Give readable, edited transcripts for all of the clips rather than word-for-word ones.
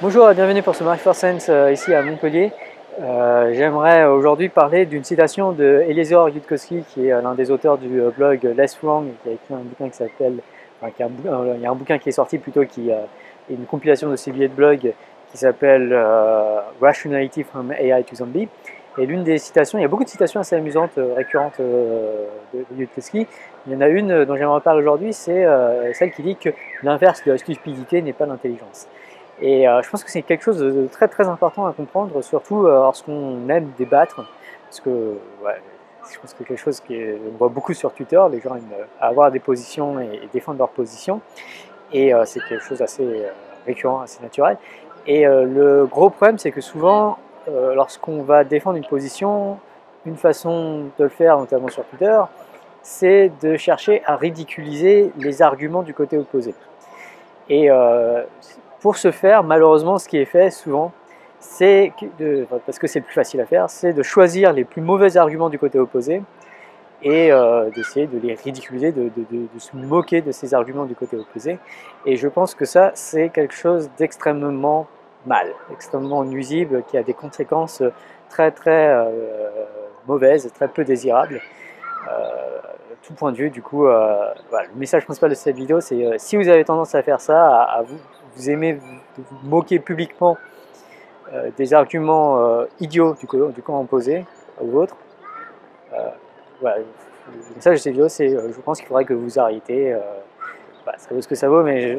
Bonjour et bienvenue pour ce Mark for Sense ici à Montpellier. J'aimerais aujourd'hui parler d'une citation de Eliezer Yudkowsky, qui est l'un des auteurs du blog Less Wrong, qui a écrit un bouquin qui s'appelle, il y a un bouquin qui est sorti plutôt, qui est une compilation de ses billets de blog qui s'appelle Rationality from AI to Zombie. Et l'une des citations, il y a beaucoup de citations assez amusantes, récurrentes de Yudkowsky. Il y en a une dont j'aimerais parler aujourd'hui, c'est celle qui dit que l'inverse de la stupidité n'est pas l'intelligence. Et je pense que c'est quelque chose de très très important à comprendre, surtout lorsqu'on aime débattre, parce que ouais, je pense que c'est quelque chose qu'on voit beaucoup sur Twitter, les gens aiment avoir des positions et défendre leurs positions, et c'est quelque chose d'assez récurrent, assez naturel. Et le gros problème, c'est que souvent, lorsqu'on va défendre une position, une façon de le faire, notamment sur Twitter, c'est de chercher à ridiculiser les arguments du côté opposé. Et pour ce faire, malheureusement, ce qui est fait souvent, c'est parce que c'est le plus facile à faire, c'est de choisir les plus mauvais arguments du côté opposé et d'essayer de les ridiculiser, de se moquer de ces arguments du côté opposé. Et je pense que ça, c'est quelque chose d'extrêmement mal, extrêmement nuisible, qui a des conséquences très très mauvaises, très peu désirables. Tout point de vue, du coup, voilà, le message principal de cette vidéo, c'est si vous avez tendance à faire ça, à vous aimez vous moquer publiquement des arguments idiots du camp opposé au vôtre, voilà, le message de cette vidéo, c'est je pense qu'il faudrait que vous arrêtez. Voilà, ça vaut ce que ça vaut, mais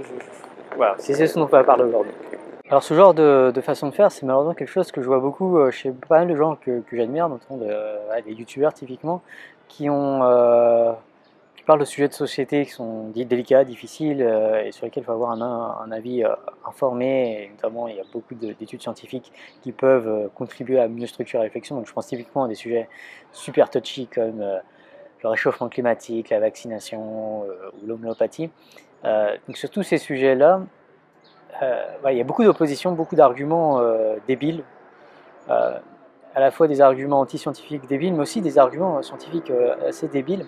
voilà, c'est ce dont on va parler aujourd'hui. Alors ce genre de façon de faire, c'est malheureusement quelque chose que je vois beaucoup chez pas mal de gens que j'admire, notamment des youtubeurs typiquement, qui parlent de sujets de société qui sont dits délicats, difficiles, et sur lesquels il faut avoir un avis informé, et notamment il y a beaucoup d'études scientifiques qui peuvent contribuer à mieux structurer la réflexion. Donc je pense typiquement à des sujets super touchy comme le réchauffement climatique, la vaccination ou l'homéopathie. Donc sur tous ces sujets-là, il y a beaucoup d'opposition, beaucoup d'arguments débiles, à la fois des arguments anti-scientifiques débiles, mais aussi des arguments scientifiques assez débiles.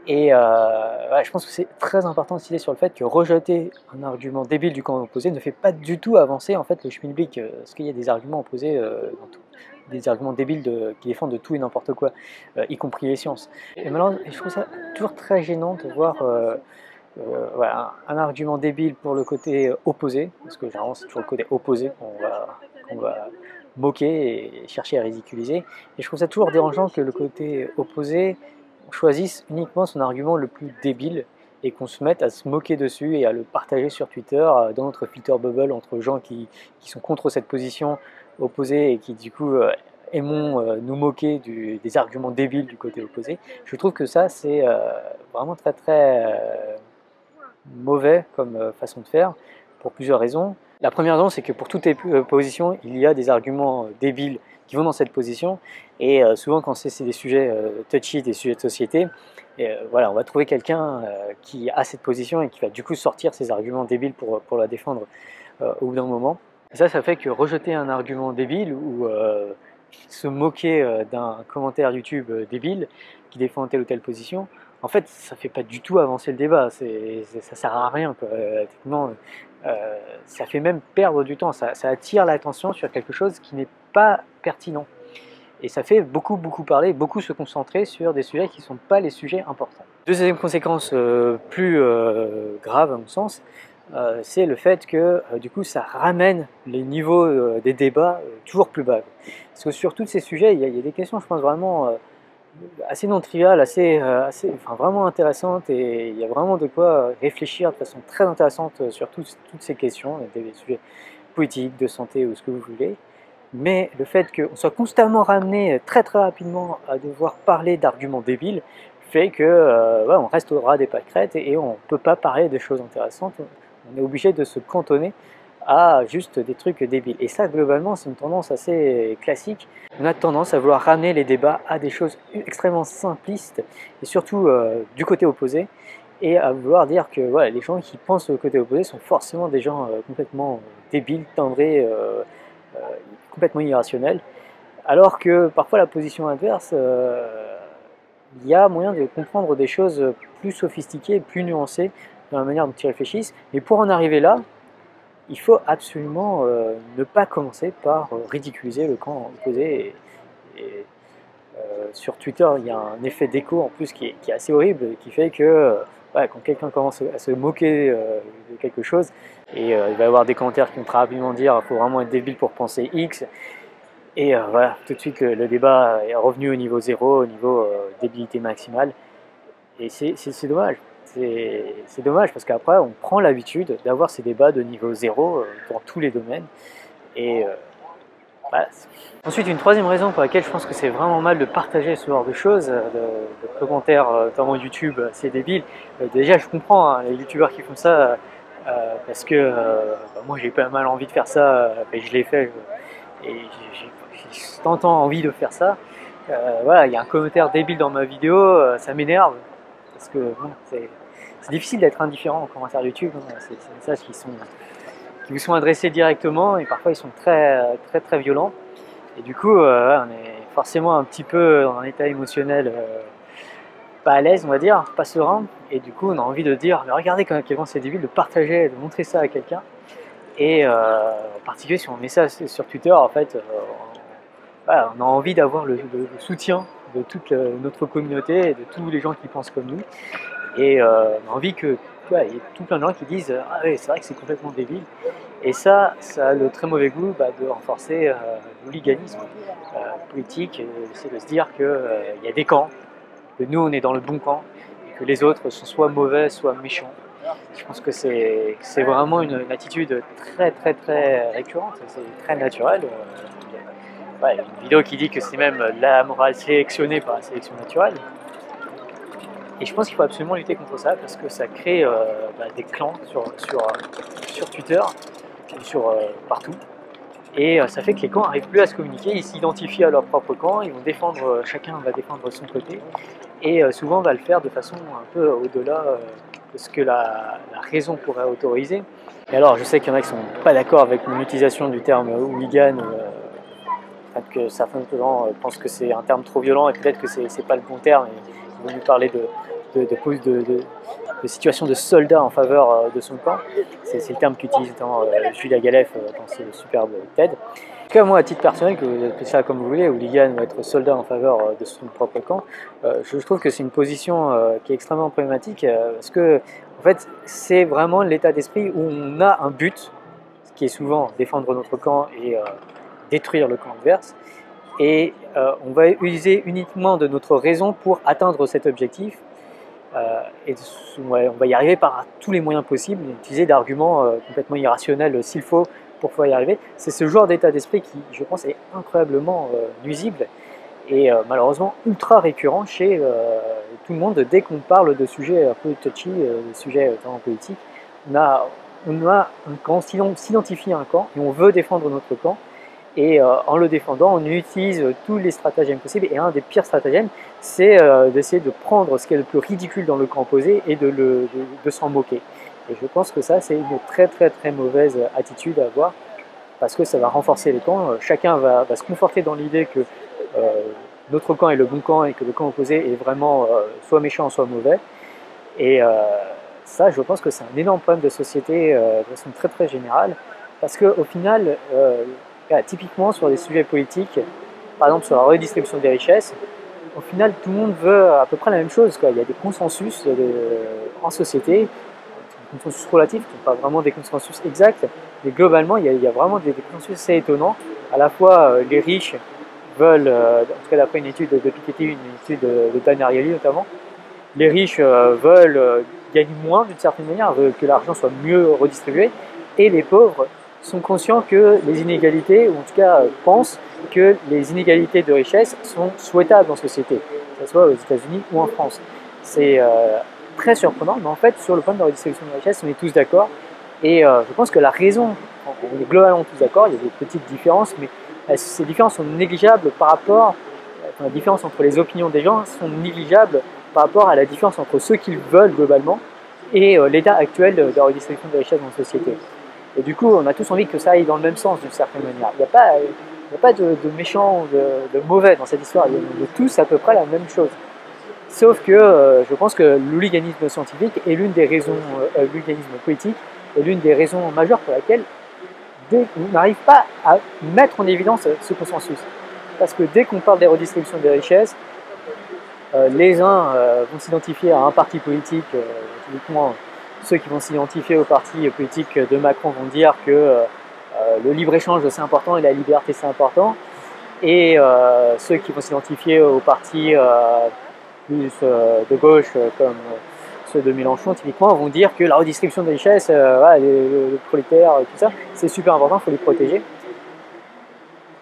Et je pense que c'est très important d'insister sur le fait que rejeter un argument débile du camp opposé ne fait pas du tout avancer en fait le schmilblick, parce qu'il y a des arguments opposés dans tout, des arguments débiles qui défendent de tout et n'importe quoi, y compris les sciences. Et malheureusement, je trouve ça toujours très gênant de voir voilà, un argument débile pour le côté opposé, parce que généralement c'est toujours le côté opposé qu'on va moquer et chercher à ridiculiser. Et je trouve ça toujours dérangeant que le côté opposé choisisse uniquement son argument le plus débile et qu'on se mette à se moquer dessus et à le partager sur Twitter dans notre filter bubble entre gens qui sont contre cette position opposée et qui du coup aimons nous moquer des arguments débiles du côté opposé. Je trouve que ça c'est vraiment très très mauvais comme façon de faire pour plusieurs raisons. La première raison, c'est que pour toutes les positions, il y a des arguments débiles qui vont dans cette position, et souvent quand c'est des sujets touchy, des sujets de société, voilà, on va trouver quelqu'un qui a cette position et qui va du coup sortir ses arguments débiles pour la défendre au bout d'un moment. Et ça fait que rejeter un argument débile ou se moquer d'un commentaire YouTube débile qui défend telle ou telle position, en fait, ça fait pas du tout avancer le débat, ça sert à rien, quoi. Techniquement, ça fait même perdre du temps, ça attire l'attention sur quelque chose qui n'est pas pertinent. Et ça fait beaucoup parler, beaucoup se concentrer sur des sujets qui ne sont pas les sujets importants. Deuxième conséquence plus grave à mon sens, c'est le fait que du coup ça ramène les niveaux des débats toujours plus bas. Parce que sur tous ces sujets, il y a des questions, je pense, vraiment assez non triviales, enfin, vraiment intéressantes, et il y a vraiment de quoi réfléchir de façon très intéressante sur toutes ces questions, des sujets politiques, de santé ou ce que vous voulez. Mais le fait qu'on soit constamment ramené très rapidement à devoir parler d'arguments débiles fait que on reste au ras des pâquerettes et on ne peut pas parler de choses intéressantes. On est obligé de se cantonner à juste des trucs débiles. Et ça, globalement, c'est une tendance assez classique. On a tendance à vouloir ramener les débats à des choses extrêmement simplistes, et surtout du côté opposé, et à vouloir dire que voilà, les gens qui pensent au côté opposé sont forcément des gens complètement débiles, timbrés, complètement irrationnels, alors que parfois la position inverse, il y a moyen de comprendre des choses plus sophistiquées, plus nuancées dans la manière dont ils réfléchissent. Mais pour en arriver là, il faut absolument ne pas commencer par ridiculiser le camp opposé. Sur Twitter, il y a un effet d'écho en plus qui est assez horrible, qui fait que ouais, quand quelqu'un commence à se moquer de quelque chose, et il va y avoir des commentaires qui vont très rapidement dire qu'il faut vraiment être débile pour penser X, et voilà, tout de suite le débat est revenu au niveau zéro, au niveau débilité maximale, et c'est dommage. C'est dommage parce qu'après on prend l'habitude d'avoir ces débats de niveau zéro dans tous les domaines, et voilà. Ensuite, une troisième raison pour laquelle je pense que c'est vraiment mal de partager ce genre de choses, de commentaires, notamment YouTube, c'est débile. Déjà, je comprends hein, les youtubeurs qui font ça, parce que moi j'ai pas mal envie de faire ça, et je l'ai fait, et j'ai tant envie de faire ça. Voilà, il y a un commentaire débile dans ma vidéo, ça m'énerve, parce que bon, c'est difficile d'être indifférent en commentaire YouTube, hein. C'est des messages qui vous sont adressés directement, et parfois ils sont très violents. Et du coup, on est forcément un petit peu dans un état émotionnel pas à l'aise, on va dire, pas serein. Et du coup, on a envie de dire, mais regardez quel point c'est débile, de partager, de montrer ça à quelqu'un. Et en particulier, si on met ça sur Twitter, en fait, voilà, on a envie d'avoir le soutien de toute notre communauté et de tous les gens qui pensent comme nous. Et on a envie que, il y ait tout plein de gens qui disent, ah oui, c'est vrai que c'est complètement débile. Et ça a le très mauvais goût de renforcer l'hooliganisme politique, c'est de se dire qu'il y a des camps, que nous on est dans le bon camp, et que les autres sont soit mauvais, soit méchants. Je pense que c'est vraiment une attitude très récurrente, c'est très naturel. Ouais, une vidéo qui dit que c'est même la morale sélectionnée par la sélection naturelle. Et je pense qu'il faut absolument lutter contre ça parce que ça crée des clans sur Twitter, partout. Et ça fait que les camps n'arrivent plus à se communiquer, ils s'identifient à leur propre camp, ils vont défendre, chacun va défendre son côté, et souvent va le faire de façon un peu au-delà de ce que la raison pourrait autoriser. Et alors je sais qu'il y en a qui ne sont pas d'accord avec mon utilisation du terme hooligan, peut-être que certains gens pensent que c'est un terme trop violent et peut-être que c'est pas le bon terme, et ils vont lui parler de situation de soldat en faveur de son camp. C'est le terme qu'utilise Julia Galef dans ce superbe TED. En tout cas, moi, à titre personnel, que vous appelez ça comme vous voulez, hooligan ou être soldat en faveur de son propre camp, je trouve que c'est une position qui est extrêmement problématique parce que, en fait, c'est vraiment l'état d'esprit où on a un but, qui est souvent défendre notre camp et détruire le camp adverse, et on va utiliser uniquement de notre raison pour atteindre cet objectif. Et on va y arriver par tous les moyens possibles, utiliser d'arguments complètement irrationnels s'il faut pour pouvoir y arriver. C'est ce genre d'état d'esprit qui, je pense, est incroyablement nuisible et malheureusement ultra récurrent chez tout le monde dès qu'on parle de sujets un peu touchy, de sujets vraiment politiques. On a un camp, on s'identifie à un camp et on veut défendre notre camp. Et en le défendant, on utilise tous les stratagèmes possibles. Et un des pires stratagèmes, c'est d'essayer de prendre ce qui est le plus ridicule dans le camp opposé et de s'en moquer. Et je pense que ça, c'est une très mauvaise attitude à avoir, parce que ça va renforcer les camps. Chacun va se conforter dans l'idée que notre camp est le bon camp et que le camp opposé est vraiment soit méchant, soit mauvais. Et ça, je pense que c'est un énorme problème de société de façon très générale, parce qu'au final, typiquement sur des sujets politiques, par exemple sur la redistribution des richesses, au final tout le monde veut à peu près la même chose, quoi. Il y a des consensus en société, des consensus relatifs, qui ne sont pas vraiment des consensus exacts, mais globalement il y a vraiment des consensus assez étonnants. À la fois les riches veulent, en tout cas d'après une étude de Piketty, une étude de Dan Ariely notamment, les riches veulent gagner moins d'une certaine manière, veulent que l'argent soit mieux redistribué, et les pauvres sont conscients que les inégalités, ou en tout cas pensent que les inégalités de richesse sont souhaitables en société, que ce soit aux États-Unis ou en France. C'est très surprenant, mais en fait, sur le point de la redistribution de richesse, on est tous d'accord. Et je pense que la raison, on est globalement tous d'accord, il y a des petites différences, mais ces différences sont négligeables par rapport, la différence entre les opinions des gens sont négligeables par rapport à la différence entre ceux qu'ils veulent globalement et l'état actuel de la redistribution de richesse dans la société. Et du coup, on a tous envie que ça aille dans le même sens d'une certaine manière. Il n'y a pas de méchant ou de mauvais dans cette histoire. Il y a de tous à peu près la même chose. Sauf que je pense que l'hooliganisme scientifique est l'une des raisons, l'hooliganisme politique est l'une des raisons majeures pour laquelle on n'arrive pas à mettre en évidence ce consensus. Parce que dès qu'on parle des redistributions des richesses, les uns vont s'identifier à un parti politique, typiquement ceux qui vont s'identifier au parti politique de Macron vont dire que le libre-échange c'est important et la liberté c'est important, et ceux qui vont s'identifier au parti plus de gauche comme ceux de Mélenchon typiquement vont dire que la redistribution des richesses, voilà, les prolétaires, tout ça, c'est super important, il faut les protéger.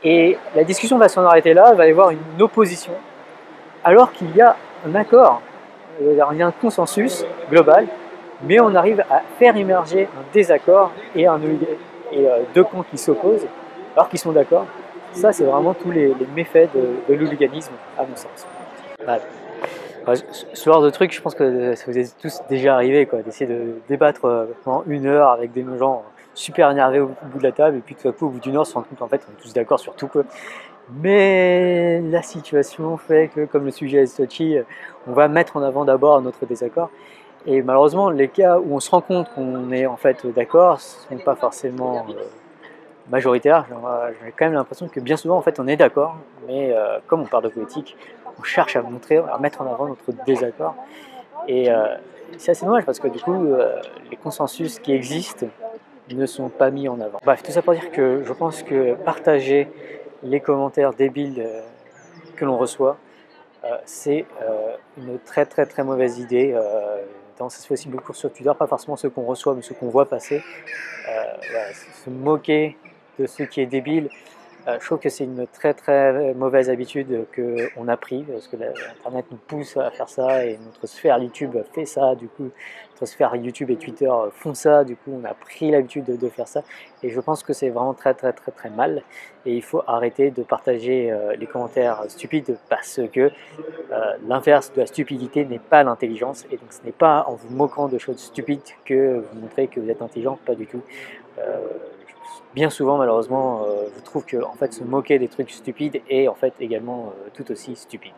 Et la discussion va s'en arrêter là, il va y avoir une opposition, alors qu'il y a un accord, il y a un consensus global, mais on arrive à faire émerger un désaccord et deux camps qui s'opposent, alors qu'ils sont d'accord. Ça, c'est vraiment tous les méfaits de l'hooliganisme, à mon sens. Voilà. Ce genre de truc, je pense que ça vous est tous déjà arrivé, d'essayer de débattre pendant 1 heure avec des gens super énervés au bout de la table, et puis tout à coup, au bout d'1 heure, on se rend compte qu'en fait, on est tous d'accord sur tout, quoi. Mais la situation fait que, comme le sujet est touchy, on va mettre en avant d'abord notre désaccord. Et malheureusement, les cas où on se rend compte qu'on est en fait d'accord ne sont pas forcément majoritaires. J'ai quand même l'impression que bien souvent, en fait, on est d'accord, mais comme on parle de politique, on cherche à mettre en avant notre désaccord. Et c'est assez dommage parce que du coup, les consensus qui existent ne sont pas mis en avant. Bref, tout ça pour dire que je pense que partager les commentaires débiles que l'on reçoit, c'est une très mauvaise idée. Ça se fait aussi beaucoup sur Twitter, pas forcément ceux qu'on reçoit, mais ceux qu'on voit passer. Voilà, se moquer de ce qui est débile, je trouve que c'est une très mauvaise habitude qu'on a pris, parce que Internet nous pousse à faire ça, et notre sphère YouTube fait ça, du coup, notre sphère YouTube et Twitter font ça, du coup, on a pris l'habitude de faire ça, et je pense que c'est vraiment très mal, et il faut arrêter de partager les commentaires stupides, parce que l'inverse de la stupidité n'est pas l'intelligence, et donc ce n'est pas en vous moquant de choses stupides que vous montrez que vous êtes intelligent, pas du tout. Bien souvent, malheureusement, je trouve que en fait, se moquer des trucs stupides est en fait également tout aussi stupide.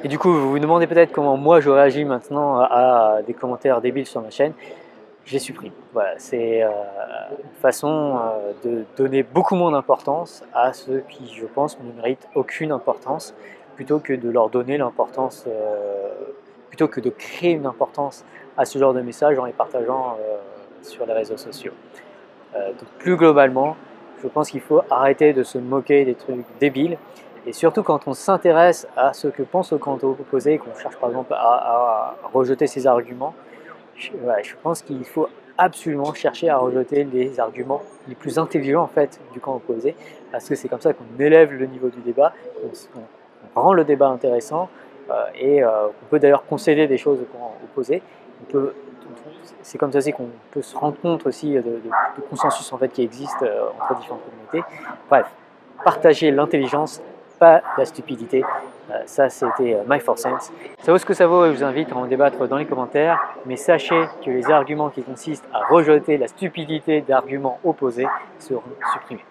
Et du coup, vous vous demandez peut-être comment moi je réagis maintenant à des commentaires débiles sur ma chaîne. Je les supprime. Voilà, c'est une façon de donner beaucoup moins d'importance à ceux qui, je pense, ne méritent aucune importance, plutôt que de leur donner l'importance, plutôt que de créer une importance à ce genre de messages en les partageant sur les réseaux sociaux. Donc plus globalement, je pense qu'il faut arrêter de se moquer des trucs débiles, et surtout quand on s'intéresse à ce que pense le camp opposé et qu'on cherche par exemple à rejeter ses arguments, je pense qu'il faut absolument chercher à rejeter les arguments les plus intelligents en fait du camp opposé, parce que c'est comme ça qu'on élève le niveau du débat, qu'on rend le débat intéressant, et on peut d'ailleurs concéder des choses au camp opposé. C'est comme ça aussi qu'on peut se rendre compte aussi de consensus en fait qui existe entre différentes communautés. Bref, partager l'intelligence, pas la stupidité. Ça, c'était My 4 cents. Ça vaut ce que ça vaut, et je vous invite à en débattre dans les commentaires. Mais sachez que les arguments qui consistent à rejeter la stupidité d'arguments opposés seront supprimés.